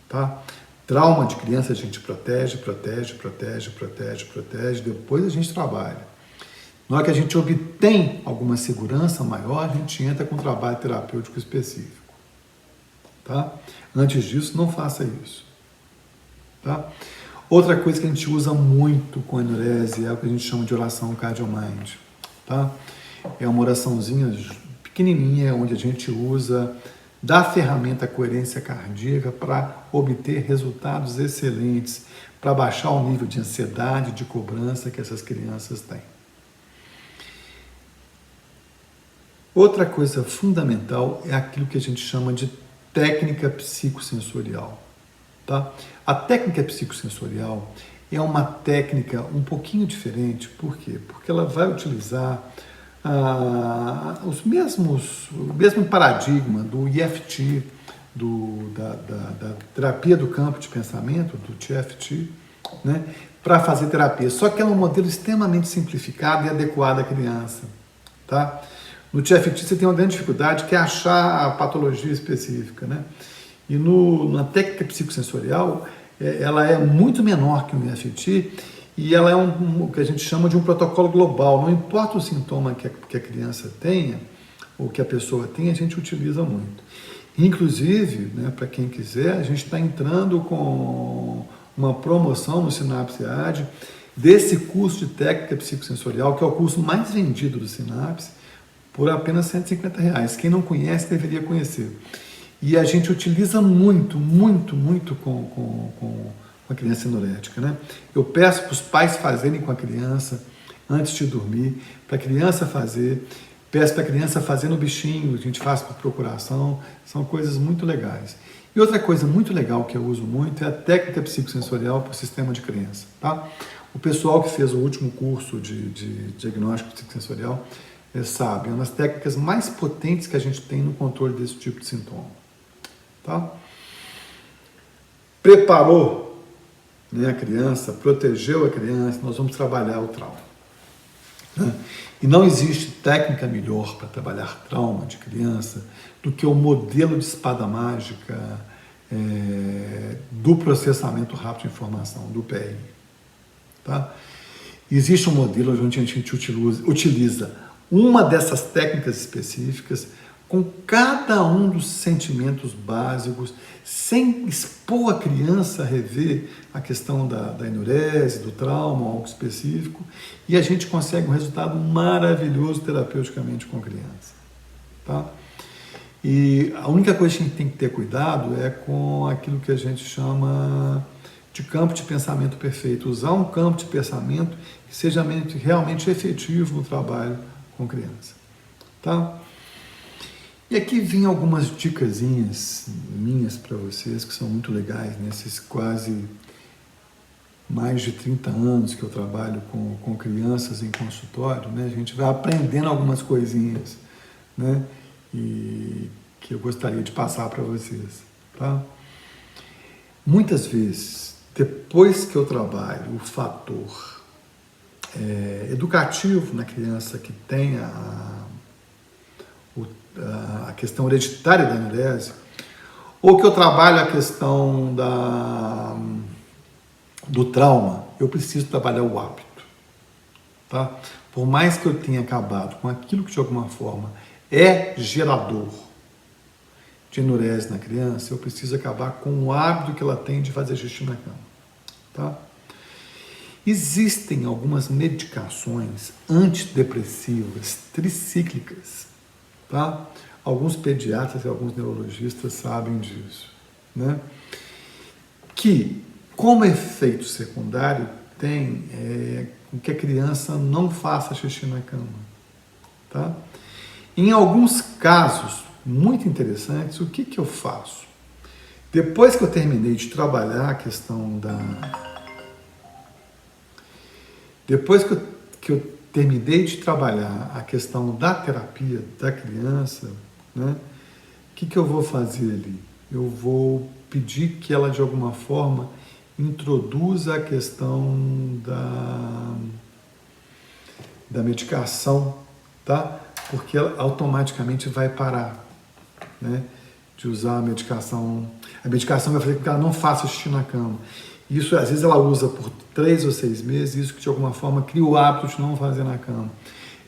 tá? Trauma de criança a gente protege, depois a gente trabalha. Na hora que a gente obtém alguma segurança maior, a gente entra com um trabalho terapêutico específico, tá? Antes disso, não faça isso, tá? Outra coisa que a gente usa muito com a enurese é o que a gente chama de oração cardio-mind, tá? É uma oraçãozinha pequenininha, onde a gente usa da ferramenta coerência cardíaca para obter resultados excelentes, para baixar o nível de ansiedade, de cobrança que essas crianças têm. Outra coisa fundamental é aquilo que a gente chama de técnica psicossensorial, tá? A técnica psicossensorial é uma técnica um pouquinho diferente, por quê? Porque ela vai utilizar o mesmo paradigma do EFT, da terapia do campo de pensamento, do TFT, né, para fazer terapia. Só que é um modelo extremamente simplificado e adequado à criança, tá? No TFT você tem uma grande dificuldade que é achar a patologia específica, né? E na técnica psicossensorial, ela é muito menor que o EFT e ela é o que a gente chama de um protocolo global. Não importa o sintoma que a criança tenha ou que a pessoa tenha, a gente utiliza muito. Inclusive, né, para quem quiser, a gente está entrando com uma promoção no Sinapse AD desse curso de técnica psicossensorial, que é o curso mais vendido do Sinapse, por apenas R$150. Quem não conhece deveria conhecer. E a gente utiliza muito com a criança enurética, né? Eu peço para os pais fazerem com a criança antes de dormir, para a criança fazer, peço para a criança fazer no bichinho, a gente faz por procuração, são coisas muito legais. E outra coisa muito legal que eu uso muito é a técnica psicossensorial para o sistema de criança, tá? O pessoal que fez o último curso de diagnóstico psicossensorial sabem, é uma das técnicas mais potentes que a gente tem no controle desse tipo de sintoma. Tá? Preparou, né, a criança, protegeu a criança, nós vamos trabalhar o trauma. Né? E não existe técnica melhor para trabalhar trauma de criança do que o modelo de espada mágica do processamento rápido de informação, do PRI. Tá? Existe um modelo onde a gente utiliza uma dessas técnicas específicas com cada um dos sentimentos básicos, sem expor a criança a rever a questão da enurese, do trauma, algo específico, e a gente consegue um resultado maravilhoso terapeuticamente com a criança. Tá? E a única coisa que a gente tem que ter cuidado é com aquilo que a gente chama de campo de pensamento perfeito, usar um campo de pensamento que seja realmente efetivo no trabalho com criança. Tá? E aqui vem algumas dicasinhas minhas para vocês que são muito legais nesses quase mais de 30 anos que eu trabalho com crianças em consultório, né? A gente vai aprendendo algumas coisinhas, né? E que eu gostaria de passar para vocês. Tá? Muitas vezes, depois que eu trabalho o fator educativo na criança que tem a questão hereditária da enurese, ou que eu trabalho a questão do trauma, eu preciso trabalhar o hábito. Tá? Por mais que eu tenha acabado com aquilo que de alguma forma é gerador de enurese na criança, eu preciso acabar com o hábito que ela tem de fazer xixi na cama. Tá? Existem algumas medicações antidepressivas tricíclicas. Tá? Alguns pediatras e alguns neurologistas sabem disso, né? Que, como efeito secundário, tem que a criança não faça xixi na cama. Tá? Em alguns casos muito interessantes, o que eu faço? Depois que eu terminei de trabalhar a questão Depois que eu terminei de trabalhar a questão da terapia da criança, né, o que eu vou fazer ali? Eu vou pedir que ela, de alguma forma, introduza a questão da medicação, tá? Porque ela automaticamente vai parar, né, de usar a medicação. A medicação vai fazer com que ela não faça xixi na cama. Isso, às vezes, ela usa por 3 ou 6 meses, isso que de alguma forma cria o hábito de não fazer na cama.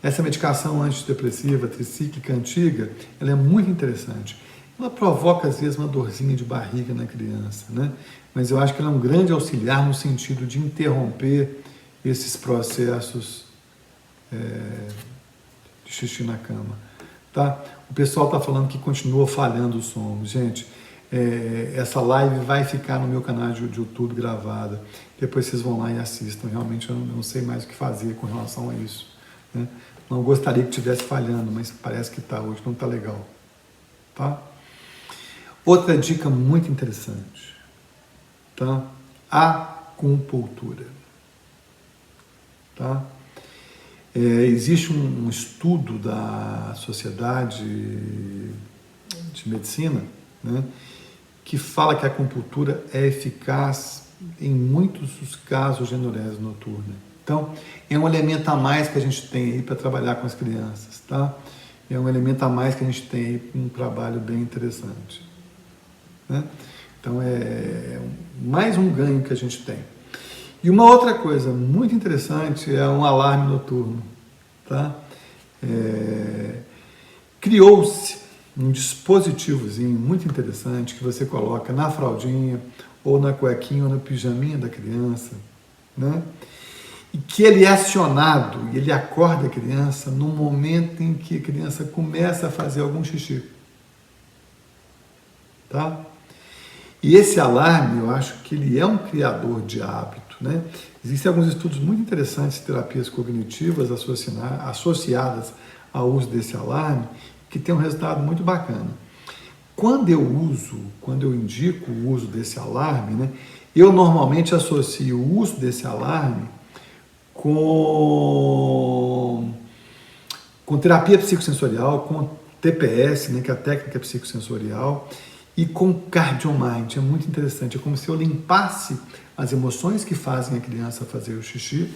Essa medicação antidepressiva, tricíclica, antiga, ela é muito interessante. Ela provoca, às vezes, uma dorzinha de barriga na criança, né? Mas eu acho que ela é um grande auxiliar no sentido de interromper esses processos de xixi na cama. Tá? O pessoal está falando que continua falhando o som. Gente, essa live vai ficar no meu canal de YouTube gravada. Depois vocês vão lá e assistam. Realmente eu não sei mais o que fazer com relação a isso, né? Não gostaria que estivesse falhando, mas parece que está hoje, não está legal. Tá? Outra dica muito interessante, tá? Acupuntura. Tá? Existe um estudo da Sociedade de Medicina, né, que fala que a acupuntura é eficaz em muitos dos casos de enurese noturna. Então, é um elemento a mais que a gente tem aí para trabalhar com as crianças, tá? É um elemento a mais que a gente tem aí para um trabalho bem interessante, né? Então, é mais um ganho que a gente tem. E uma outra coisa muito interessante é um alarme noturno, tá? Criou-se um dispositivozinho muito interessante que você coloca na fraldinha, ou na cuequinha, ou na pijaminha da criança, né? E que ele é acionado e ele acorda a criança no momento em que a criança começa a fazer algum xixi. Tá? E esse alarme, eu acho que ele é um criador de hábito, né? Existem alguns estudos muito interessantes de terapias cognitivas associadas ao uso desse alarme, que tem um resultado muito bacana. Quando eu indico o uso desse alarme, né, eu normalmente associo o uso desse alarme com com terapia psicossensorial, com TPS, né, que é a técnica psicossensorial, e com CardioMind. É muito interessante, é como se eu limpasse as emoções que fazem a criança fazer o xixi,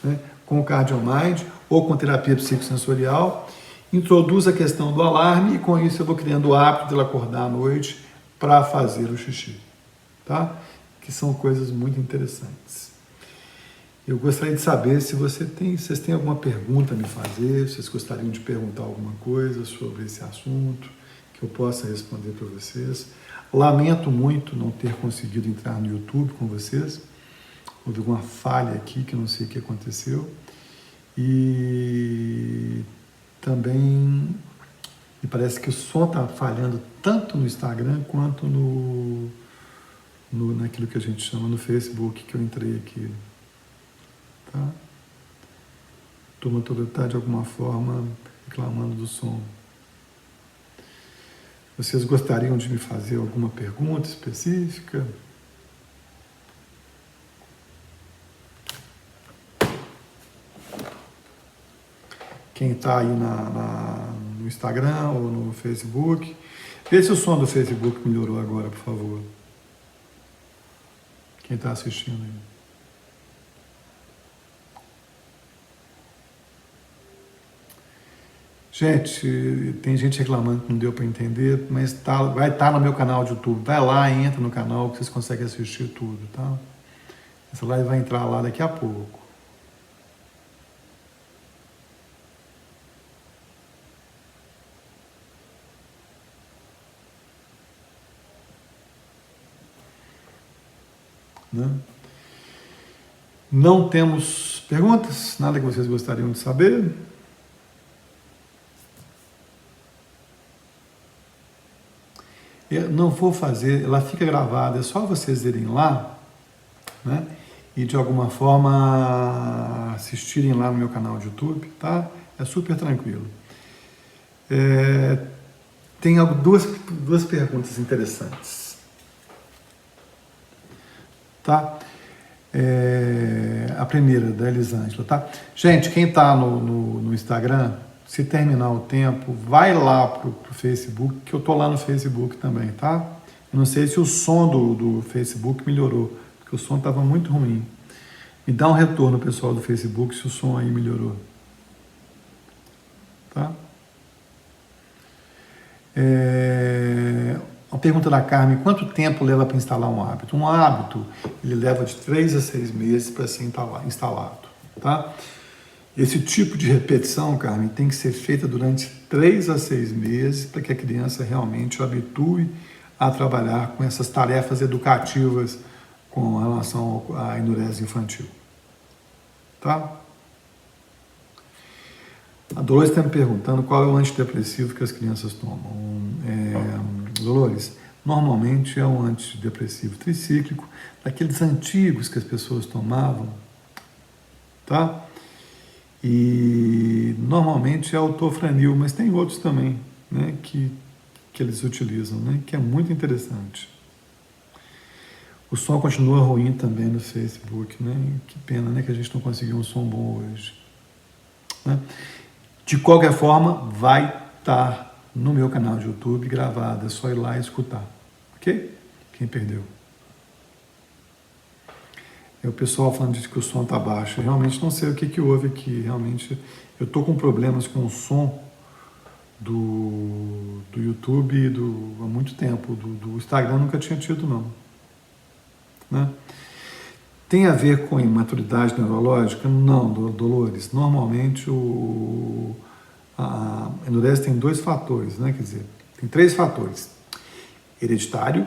né, com o CardioMind ou com terapia psicossensorial, introduz a questão do alarme e com isso eu vou criando o hábito dela acordar à noite para fazer o xixi, tá? Que são coisas muito interessantes. Eu gostaria de saber se vocês têm alguma pergunta a me fazer, se vocês gostariam de perguntar alguma coisa sobre esse assunto, que eu possa responder para vocês. Lamento muito não ter conseguido entrar no YouTube com vocês. Houve uma falha aqui que eu não sei o que aconteceu. E também me parece que o som está falhando tanto no Instagram quanto naquilo que a gente chama no Facebook, que eu entrei aqui. Tá? A turma toda está de alguma forma reclamando do som. Vocês gostariam de me fazer alguma pergunta específica? Quem está aí no Instagram ou no Facebook, vê se o som do Facebook melhorou agora, por favor. Quem está assistindo aí. Gente, tem gente reclamando que não deu para entender, mas vai estar no meu canal de YouTube. Vai lá, entra no canal que vocês conseguem assistir tudo, tá? Essa live vai entrar lá daqui a pouco. Né? Não temos perguntas? Nada que vocês gostariam de saber? Eu não vou fazer, ela fica gravada, é só vocês irem lá, né? E de alguma forma assistirem lá no meu canal de YouTube, tá? É super tranquilo. Tem duas perguntas interessantes, tá? A primeira, da Elisângela, tá? Gente, quem tá no Instagram, se terminar o tempo, vai lá pro Facebook, que eu tô lá no Facebook também, tá? Eu não sei se o som do Facebook melhorou, porque o som estava muito ruim. Me dá um retorno, pessoal do Facebook, se o som aí melhorou. Tá? Uma pergunta da Carmen: quanto tempo leva para instalar um hábito? Um hábito, ele leva de 3 a 6 meses para ser instalado, tá? Esse tipo de repetição, Carmen, tem que ser feita durante 3 a 6 meses para que a criança realmente o habitue a trabalhar com essas tarefas educativas com relação à enurese infantil. Tá? A Dolores está me perguntando qual é o antidepressivo que as crianças tomam. Dolores, normalmente é um antidepressivo tricíclico, daqueles antigos que as pessoas tomavam, tá? E normalmente é o tofranil, mas tem outros também, né, que eles utilizam, né, que é muito interessante. O som continua ruim também no Facebook, né? Que pena, né, que a gente não conseguiu um som bom hoje. Né? De qualquer forma, vai estar no meu canal de YouTube gravado, é só ir lá e escutar, ok? Quem perdeu. O pessoal falando de que o som está baixo. Eu realmente não sei o que houve aqui. Realmente, eu estou com problemas com o som do YouTube há muito tempo. Do Instagram nunca tinha tido, não. Né? Tem a ver com imaturidade neurológica? Não, Dolores. Normalmente, a enurese tem 2 fatores, né? Quer dizer, tem 3 fatores. Hereditário,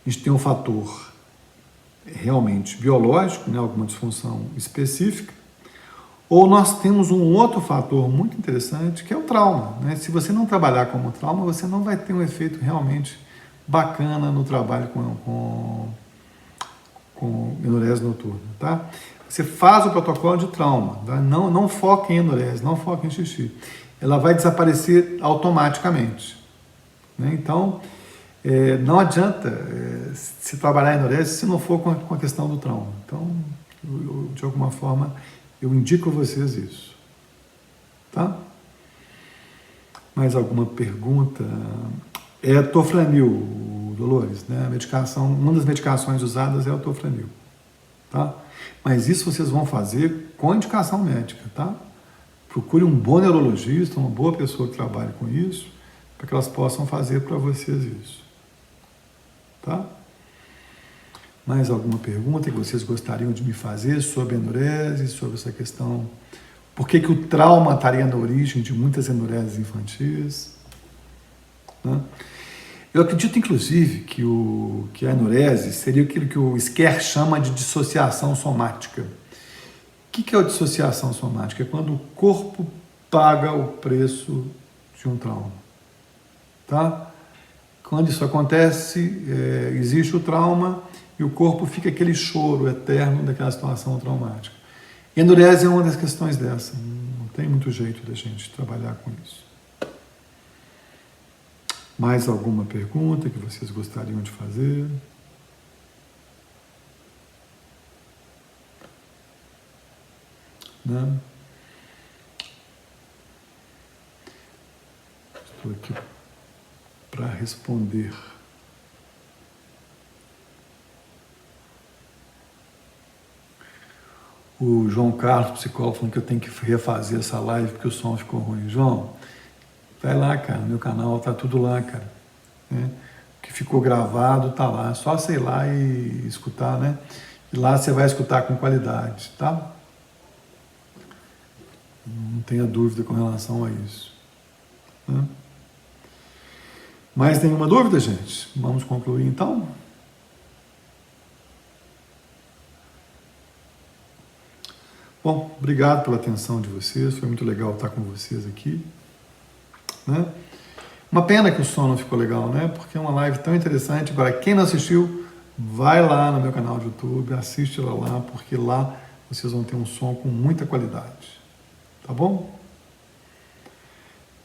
a gente tem um fator realmente biológico, né, alguma disfunção específica, ou nós temos um outro fator muito interessante, que é o trauma. Né? Se você não trabalhar como trauma, você não vai ter um efeito realmente bacana no trabalho com enurese noturna. Tá? Você faz o protocolo de trauma, tá? Não foca em enurese, não foca em xixi. Ela vai desaparecer automaticamente. Né? Então, não adianta se trabalhar em enurese se não for com a questão do trauma. Então, de alguma forma, eu indico a vocês isso. tá? Mais alguma pergunta? É Tofranil, Dolores, né? A medicação, uma das medicações usadas é o Tofranil, tá? Mas isso vocês vão fazer com indicação médica, tá? Procure um bom neurologista, uma boa pessoa que trabalhe com isso, para que elas possam fazer para vocês isso, tá? Mais alguma pergunta que vocês gostariam de me fazer sobre enurese, sobre essa questão? Por que o trauma estaria na origem de muitas enureses infantis? Né? Eu acredito, inclusive, que a enurese seria aquilo que o Scher chama de dissociação somática. O que é a dissociação somática? É quando o corpo paga o preço de um trauma. Tá? Quando isso acontece, existe o trauma e o corpo fica aquele choro eterno daquela situação traumática. Enurese é uma das questões dessa. Não tem muito jeito da gente trabalhar com isso. Mais alguma pergunta que vocês gostariam de fazer? Né? Estou aqui para responder. O João Carlos, psicólogo, falando que eu tenho que refazer essa live porque o som ficou ruim. João, vai lá, cara, no meu canal tá tudo lá, cara. Né? O que ficou gravado tá lá, é só você ir lá e escutar, né? E lá você vai escutar com qualidade, tá? Não tenha dúvida com relação a isso. Né? Mais nenhuma dúvida, gente? Vamos concluir então? Bom, obrigado pela atenção de vocês, foi muito legal estar com vocês aqui. Né? Uma pena que o som não ficou legal, né? Porque é uma live tão interessante. Agora, quem não assistiu, vai lá no meu canal de YouTube, assiste ela lá, porque lá vocês vão ter um som com muita qualidade. Tá bom?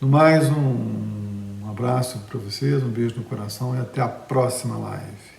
No mais, um abraço para vocês, um beijo no coração e até a próxima live.